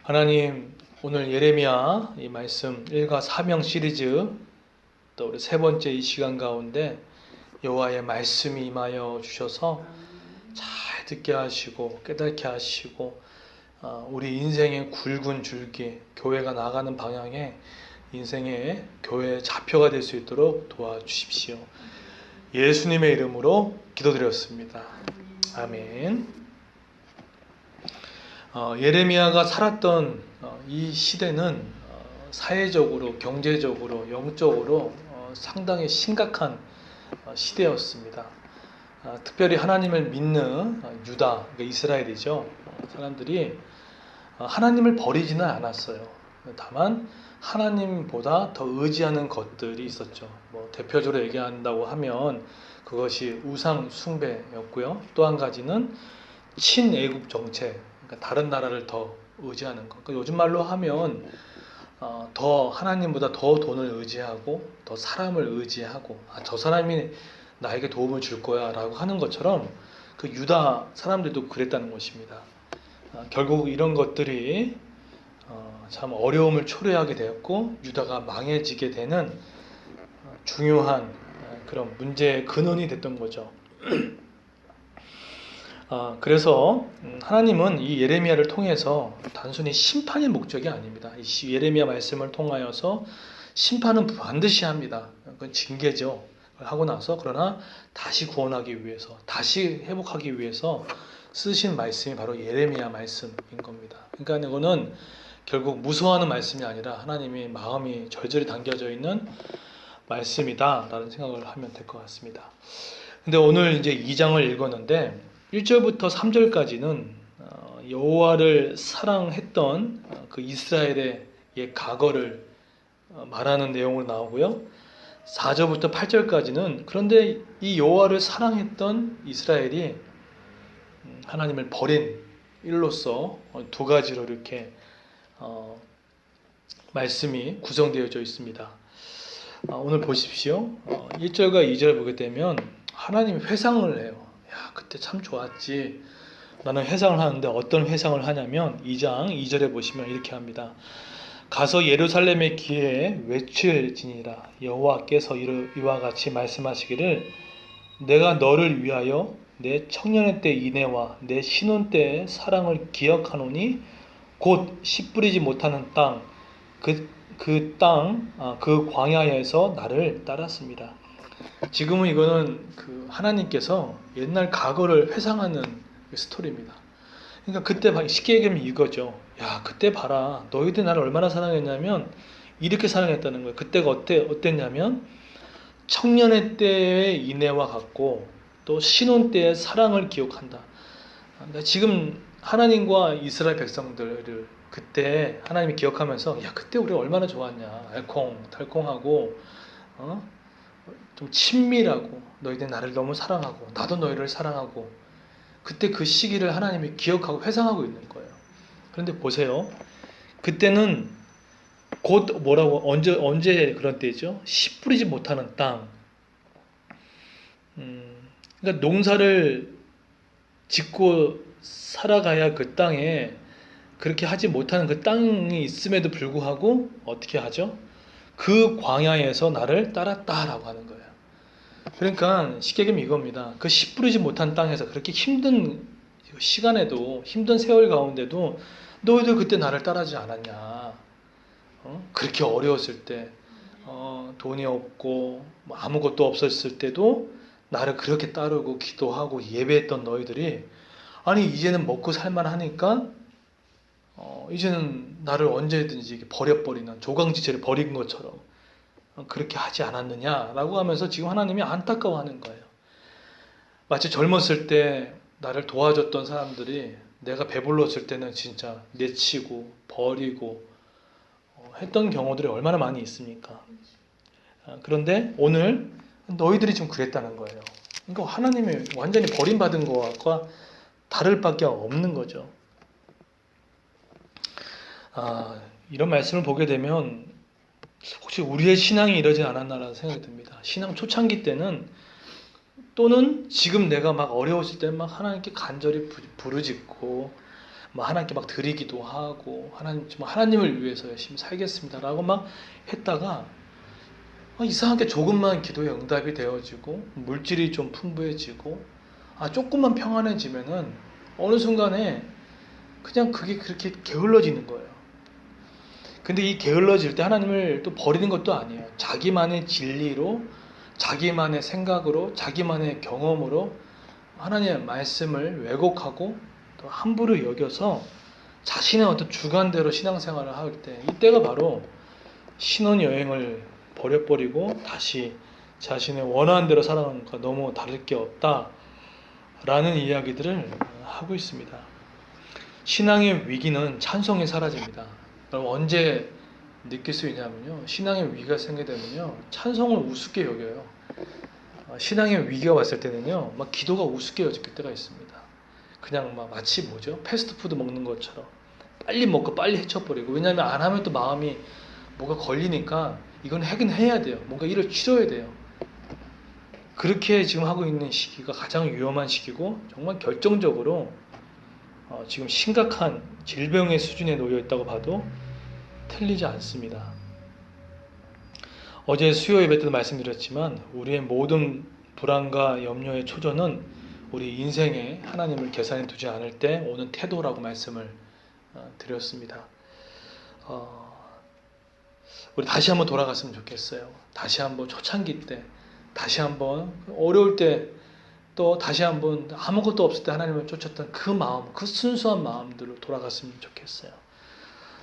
하나님, 오늘 예레미야 이 말씀 1과 사명 시리즈 또 우리 세 번째 이 시간 가운데 여호와의 말씀이 임하여 주셔서 잘 듣게 하시고 깨닫게 하시고 우리 인생의 굵은 줄기, 교회가 나가는 방향에 인생의 교회의 좌표가 될 수 있도록 도와주십시오. 예수님의 이름으로 기도드렸습니다. 아멘. 예레미야가 살았던 이 시대는 사회적으로, 경제적으로, 영적으로 상당히 심각한 시대였습니다. 특별히 하나님을 믿는 유다, 그러니까 이스라엘이죠. 사람들이 하나님을 버리지는 않았어요. 다만 하나님보다 더 의지하는 것들이 있었죠. 대표적으로 얘기한다고 하면 그것이 우상 숭배였고요. 또 한 가지는 친애국 정책, 그러니까 다른 나라를 더 의지하는 것. 그러니까 요즘 말로 하면 더 하나님보다 더 돈을 의지하고 더 사람을 의지하고 저 사람이 나에게 도움을 줄 거야 라고 하는 것처럼 그 유다 사람들도 그랬다는 것입니다. 결국 이런 것들이 참 어려움을 초래하게 되었고 유다가 망해지게 되는 중요한 그런 문제의 근원이 됐던 거죠. 그래서 하나님은 이 예레미야를 통해서 단순히 심판의 목적이 아닙니다. 이 예레미야 말씀을 통하여서 심판은 반드시 합니다. 그건 징계죠. 하고 나서 그러나 다시 구원하기 위해서, 다시 회복하기 위해서 쓰신 말씀이 바로 예레미야 말씀인 겁니다. 그러니까 이거는 결국 무서워하는 말씀이 아니라 하나님의 마음이 절절히 담겨져 있는 말씀이다 라는 생각을 하면 될 것 같습니다. 근데 오늘 이제 2장을 읽었는데 1절부터 3절까지는 여호와를 사랑했던 그 이스라엘의 과거를 말하는 내용으로 나오고요. 4절부터 8절까지는 그런데 이 여호와를 사랑했던 이스라엘이 하나님을 버린 일로서 두 가지로 이렇게 말씀이 구성되어져 있습니다. 오늘 보십시오. 1절과 2절 보게 되면 하나님이 회상을 해요. 야, 그때 참 좋았지. 나는 회상을 하는데 어떤 회상을 하냐면 2장 2절에 보시면 이렇게 합니다. 가서 예루살렘의 기회에 외칠지니라. 여호와께서 이와 같이 말씀하시기를 내가 너를 위하여 내 청년의 때 인애와 내 신혼 때의 사랑을 기억하노니 곧 씨 뿌리지 못하는 땅 그 광야에서 나를 따랐습니다. 지금은 이거는 그 하나님께서 옛날 과거를 회상하는 스토리입니다. 그러니까 그때 쉽게 얘기하면 이거죠. 야, 그때 봐라. 너희들 나를 얼마나 사랑했냐면 이렇게 사랑했다는 거예요. 그때가 어땠냐면 청년의 때의 인애와 같고 또 신혼 때의 사랑을 기억한다. 그러니까 지금 하나님과 이스라엘 백성들을 그때 하나님이 기억하면서 야, 그때 우리 얼마나 좋았냐. 알콩달콩하고 좀 친밀하고 너희들 나를 너무 사랑하고 나도 너희를 사랑하고 그때 그 시기를 하나님이 기억하고 회상하고 있는 거예요. 그런데 보세요. 그때는 곧 뭐라고 언제 그런 때죠? 씨 뿌리지 못하는 땅. 그러니까 농사를 짓고 살아가야 그 땅에 그렇게 하지 못하는 그 땅이 있음에도 불구하고 어떻게 하죠? 그 광야에서 나를 따랐다라고 하는 거예요. 그러니까 쉽게 얘기하면 이겁니다. 그 씨 뿌리지 못한 땅에서 그렇게 힘든 시간에도 힘든 세월 가운데도 너희들 그때 나를 따르지 않았냐? 그렇게 어려웠을 때 돈이 없고 아무것도 없었을 때도 나를 그렇게 따르고 기도하고 예배했던 너희들이 아니 이제는 먹고 살만하니까 이제는 나를 언제든지 버려버리는 조강지체를 버린 것처럼 그렇게 하지 않았느냐라고 하면서 지금 하나님이 안타까워하는 거예요. 마치 젊었을 때 나를 도와줬던 사람들이 내가 배불렀을 때는 진짜 내치고 버리고 했던 경우들이 얼마나 많이 있습니까? 그런데 오늘 너희들이 좀 그랬다는 거예요. 그러니까 하나님이 완전히 버림받은 것과 다를 밖에 없는 거죠. 이런 말씀을 보게 되면 혹시 우리의 신앙이 이러지 않았나라는 생각이 듭니다. 신앙 초창기 때는 또는 지금 내가 막 어려웠을 때는 막 하나님께 간절히 부르짖고 뭐 하나님께 막 드리기도 하고 하나님 정말 하나님을 위해서 열심히 살겠습니다라고 막 했다가 이상하게 조금만 기도에 응답이 되어지고 물질이 좀 풍부해지고 조금만 평안해지면은 어느 순간에 그냥 그게 그렇게 게을러지는 거예요. 근데 이 게을러질 때 하나님을 또 버리는 것도 아니에요. 자기만의 진리로, 자기만의 생각으로, 자기만의 경험으로 하나님의 말씀을 왜곡하고 또 함부로 여겨서 자신의 어떤 주관대로 신앙생활을 할 때, 이때가 바로 신혼여행을 버려버리고 다시 자신의 원하는 대로 살아가는 것과 너무 다를 게 없다라는 이야기들을 하고 있습니다. 신앙의 위기는 찬송이 사라집니다. 그럼 언제 느낄 수 있냐면요, 신앙의 위기가 생기되면요 찬송을 우습게 여겨요. 신앙의 위기가 왔을 때는요 막 기도가 우습게 여길 때가 있습니다. 그냥 막 마치 뭐죠, 패스트푸드 먹는 것처럼 빨리 먹고 빨리 헤쳐버리고, 왜냐하면 안 하면 또 마음이 뭐가 걸리니까 이건 하긴 해야 돼요. 뭔가 일을 치러야 돼요. 그렇게 지금 하고 있는 시기가 가장 위험한 시기고 정말 결정적으로 지금 심각한 질병의 수준에 놓여 있다고 봐도 틀리지 않습니다. 어제 수요 예배 때도 말씀드렸지만 우리의 모든 불안과 염려의 초전은 우리 인생에 하나님을 계산해 두지 않을 때 오는 태도라고 말씀을 드렸습니다. 우리 다시 한번 돌아갔으면 좋겠어요. 다시 한번 초창기 때, 다시 한번 어려울 때, 또 다시 한번 아무것도 없을 때 하나님을 쫓았던 그 마음, 그 순수한 마음들로 돌아갔으면 좋겠어요.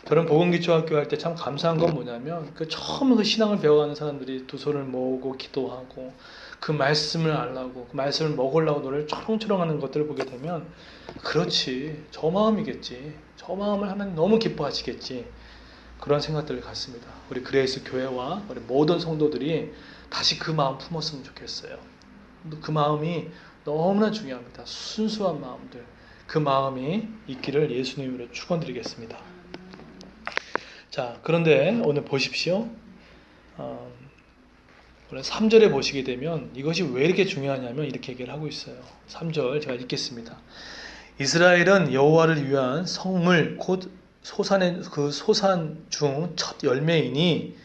저는 복음기초학교 할 때 참 감사한 건 뭐냐면 처음 그 신앙을 배워가는 사람들이 두 손을 모으고 기도하고 그 말씀을 알라고, 그 말씀을 먹으려고 노래를 초롱초롱 하는 것들을 보게 되면, 그렇지, 저 마음이겠지, 저 마음을 하나님 너무 기뻐하시겠지, 그런 생각들을 갖습니다. 우리 그레이스 교회와 우리 모든 성도들이 다시 그 마음 품었으면 좋겠어요. 그 마음이 너무나 중요합니다. 순수한 마음들, 그 마음이 있기를 예수님으로 축원드리겠습니다. 자, 그런데 오늘 보십시오. 오늘 3절에 보시게 되면 이것이 왜 이렇게 중요하냐면 이렇게 얘기를 하고 있어요. 3절 제가 읽겠습니다. 이스라엘은 여호와를 위한 성물 곧 소산의 그 소산 중 첫 열매이니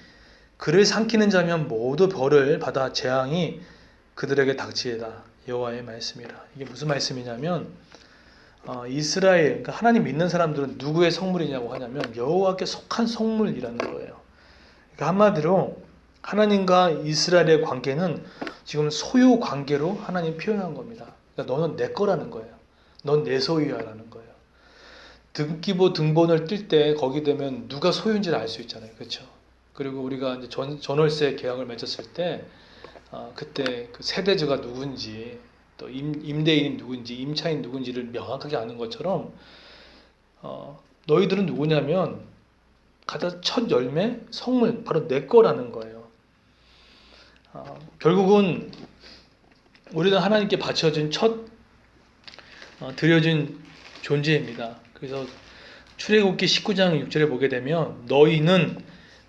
그를 삼키는 자면 모두 벌을 받아 재앙이 그들에게 닥치리라. 여호와의 말씀이라. 이게 무슨 말씀이냐면 이스라엘, 그러니까 하나님 믿는 사람들은 누구의 성물이냐고 하냐면 여호와께 속한 성물이라는 거예요. 그러니까 한마디로 하나님과 이스라엘의 관계는 지금 소유 관계로 하나님 표현한 겁니다. 그러니까 너는 내 거라는 거예요. 넌 내 소유야라는 거예요. 등기부 등본을 뜰 때 거기 되면 누가 소유인지를 알 수 있잖아요. 그렇죠? 그리고 우리가 이제 전월세 계약을 맺었을 때 그때 그 세대주가 누군지, 또 임대인이 누군지, 임차인 누군지를 명확하게 아는 것처럼 너희들은 누구냐면 가장 첫 열매, 성물, 바로 내 거라는 거예요. 결국은 우리는 하나님께 바쳐진 첫 드려진 존재입니다. 그래서 출애굽기 19장 6절에 보게 되면 너희는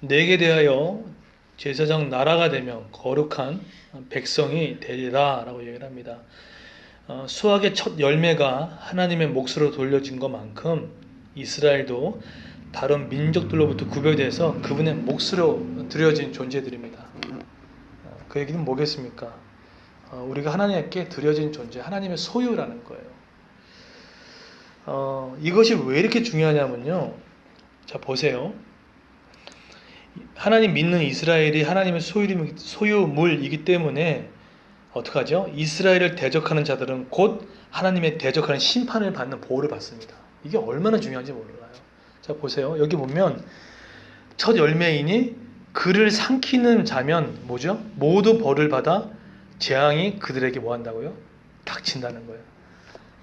내게 대하여 제사장 나라가 되며 거룩한 백성이 되리라 라고 얘기를 합니다. 수확의 첫 열매가 하나님의 몫으로 돌려진 것만큼 이스라엘도 다른 민족들로부터 구별돼서 그분의 몫으로 드려진 존재들입니다. 그 얘기는 뭐겠습니까? 우리가 하나님께 드려진 존재, 하나님의 소유라는 거예요. 이것이 왜 이렇게 중요하냐면요. 자, 보세요. 하나님 믿는 이스라엘이 하나님의 소유물이기 때문에 어떡하죠? 이스라엘을 대적하는 자들은 곧 하나님의 대적하는 심판을 받는 보호를 받습니다. 이게 얼마나 중요한지 몰라요. 자, 보세요. 여기 보면 첫 열매이니 그를 삼키는 자면 뭐죠? 모두 벌을 받아 재앙이 그들에게 뭐 한다고요? 닥친다는 거예요.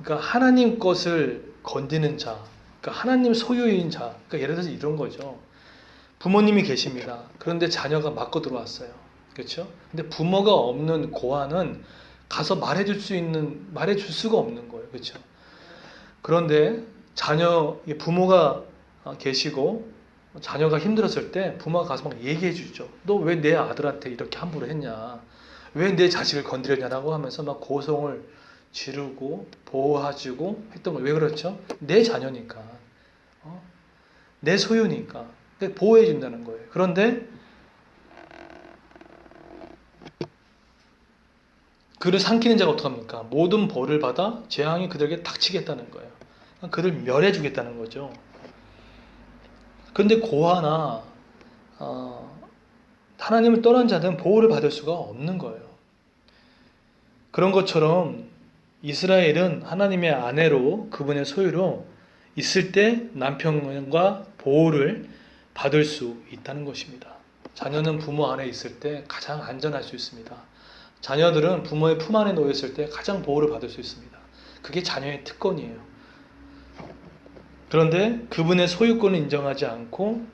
그러니까 하나님 것을 건드는 자, 그러니까 하나님 소유인 자, 그러니까 예를 들어서 이런 거죠. 부모님이 계십니다. 그런데 자녀가 맞고 들어왔어요. 그렇죠? 근데 부모가 없는 고아는 가서 말해줄 수가 없는 거예요. 그렇죠? 그런데 부모가 계시고 자녀가 힘들었을 때 부모가 가서 막 얘기해 주죠. 너 왜 내 아들한테 이렇게 함부로 했냐? 왜 내 자식을 건드렸냐라고 하면서 막 고성을 지르고 보호해주고 했던 거예요. 왜 그렇죠? 내 자녀니까, 내 소유니까 보호해 준다는 거예요. 그런데 그를 삼키는 자가 어떡합니까? 모든 벌을 받아 재앙이 그들에게 닥치겠다는 거예요. 그를 멸해 주겠다는 거죠. 그런데 고아나 하나님을 떠난 자들은 보호를 받을 수가 없는 거예요. 그런 것처럼 이스라엘은 하나님의 아내로 그분의 소유로 있을 때 남편과 보호를 받을 수 있다는 것입니다. 자녀는 부모 안에 있을 때 가장 안전할 수 있습니다. 자녀들은 부모의 품 안에 놓였을 때 가장 보호를 받을 수 있습니다. 그게 자녀의 특권이에요. 그런데 그분의 소유권을 인정하지 않고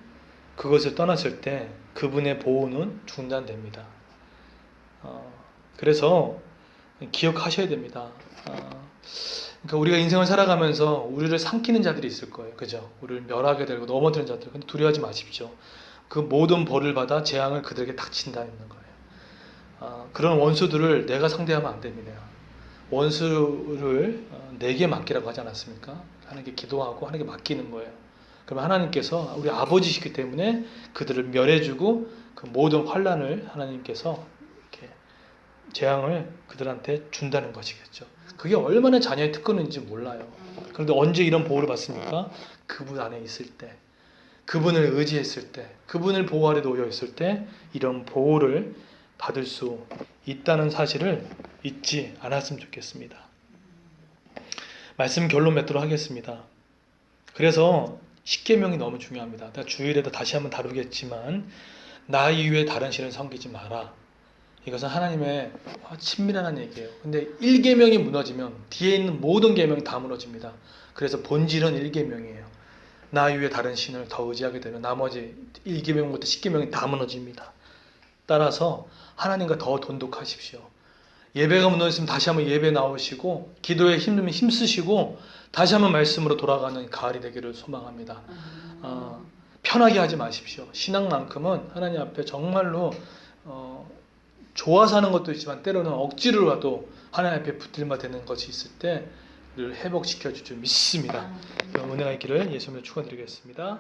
그것을 떠났을 때 그분의 보호는 중단됩니다. 그래서 기억하셔야 됩니다. 그러니까 우리가 인생을 살아가면서 우리를 삼키는 자들이 있을 거예요. 그죠? 우리를 멸하게 되고 넘어뜨리는 자들. 근데 두려워하지 마십시오. 그 모든 벌을 받아 재앙을 그들에게 닥친다는 거예요. 그런 원수들을 내가 상대하면 안 됩니다. 원수를 내게 맡기라고 하지 않았습니까? 하나님께 기도하고 하나님께 맡기는 거예요. 그러면 하나님께서 우리 아버지시기 때문에 그들을 멸해주고 그 모든 환난을 하나님께서 이렇게 재앙을 그들한테 준다는 것이겠죠. 그게 얼마나 자녀의 특권인지 몰라요. 그런데 언제 이런 보호를 받습니까? 그분 안에 있을 때, 그분을 의지했을 때, 그분을 보호 아래 놓여 있을 때 이런 보호를 받을 수 있다는 사실을 잊지 않았으면 좋겠습니다. 말씀 결론 맺도록 하겠습니다. 그래서 십계명이 너무 중요합니다. 내가 주일에도 다시 한번 다루겠지만 나 이외에 다른 신을 섬기지 마라. 이것은 하나님의 친밀한 얘기예요. 근데 1계명이 무너지면 뒤에 있는 모든 계명이 다 무너집니다. 그래서 본질은 1계명이에요. 나 이외에 다른 신을 더 의지하게 되면 나머지 1계명부터 10계명이 다 무너집니다. 따라서 하나님과 더 돈독하십시오. 예배가 무너졌으면 다시 한번 예배 나오시고 기도에 힘쓰시고 다시 한번 말씀으로 돌아가는 가을이 되기를 소망합니다. 편하게 하지 마십시오. 신앙만큼은 하나님 앞에 정말로 좋아서 하는 것도 있지만 때로는 억지로라도 하나님 앞에 붙들마 되는 것이 있을 때 를 회복시켜 줄 줄 믿습니다. 은혜가 있기를 예수님으로 축원드리겠습니다.